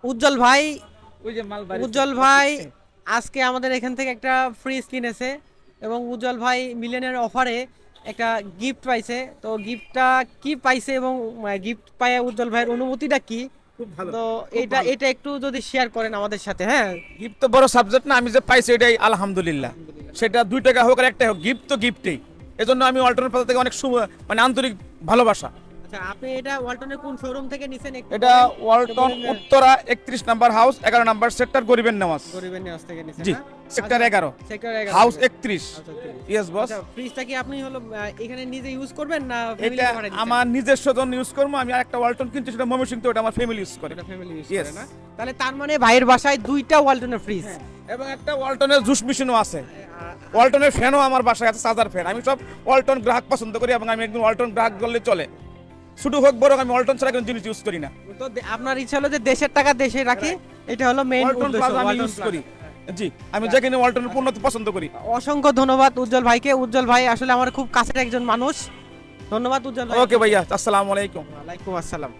উজ্জ্বল ভাই, ওই যে মাল বাড়ি উজ্জ্বল ভাই আজকে আমাদের এখান থেকে একটা ফ্রিজ কিনেছে এবং উজ্জ্বল ভাই মিলিয়নের অফারে একটা গিফট পাইছে। তো গিফটটা কি পাইছে এবং গিফট পায় উজ্জ্বল ভাইয়ের অনুভূতিটা কি, খুব ভালো, তো খুব এটা ভালো। এটা একটু যদি শেয়ার করেন আমাদের সাথে। হ্যাঁ, গিফট তো বড় সাবজেক্ট না, আমি যে পাইছি এটাই আলহামদুলিল্লাহ। সেটা 2 টাকা হোক আর 1 টাকা হোক, গিফট তো গিফটেই। এজন্য আমি ওয়ালটনের পক্ষ থেকে অনেক মানে আন্তরিক ভালোবাসা। আচ্ছা, আপনি এটা ওয়ালটনের কোন শোরুম থেকে নিছেন একটু এটা বলেন? ওয়ালটন বলেন, Uttara 31 number house, 11 number sector, গরিবের নেওয়াজ। গরিবের নিউজ থেকে নিছেন জি, না? সেক্টর আচ্ছা, 11 সেক্টর 11 হাউস থেকে। 31। আচ্ছা, ঠিক আছে। Yes boss. আচ্ছা, ফ্রিজটা কি আপনি হলো এখানে নিজে ইউজ করবেন না ফ্যামিলি এটা পাঠিয়ে দিচ্ছেন? আমার নিজস্ব জন্য ইউজ করবো। আমি আরেকটা ওয়ালটন কিনছি, সেটা ময়মনসিংহ, ওটা আমার ফ্যামিলি ইউজ করে। এটা ফ্যামিলি ইউজ Yes. করে না? তাহলে তার মানে ভাইয়ের বাসায় দুইটা ওয়ালটনের ফ্রিজ। এবং একটা ওয়ালটনের জুস মেশিনও আছে। ওয়ালটনের ফ্যানও আমার বাসায় আছে, চার্জার ফ্যান। আমি সব ওয়ালটন গ্রাহক পছন্দ করি এবং আমি একদম ওয়ালটন গ্রাহক বললে চলে। ছোট হোক বড় হোক, আমি ওয়ালটন ছাড়া কোনো জিনিস ইউজ করি না। তো আপনার ইচ্ছা হলো যে দেশের টাকা দেশে রাখি, এটা হলো মেইন ওয়ালটন উদ্দেশ্য। প্লাজা আমি ওয়ালটন ইউজ প্লাজা। করি। জি, আমি যেখানে ওয়ালটনের পণ্য পছন্দ করি। অসংখ্য ধন্যবাদ উজ্জ্বল ভাইকে। উজ্জ্বল ভাই আসলে আমার খুব কাছের একজন মানুষ। ধন্যবাদ উজ্জ্বল ভাই। ওকে ভাইয়া, আসসালামু আলাইকুম। ওয়ালাইকুম আসসালাম।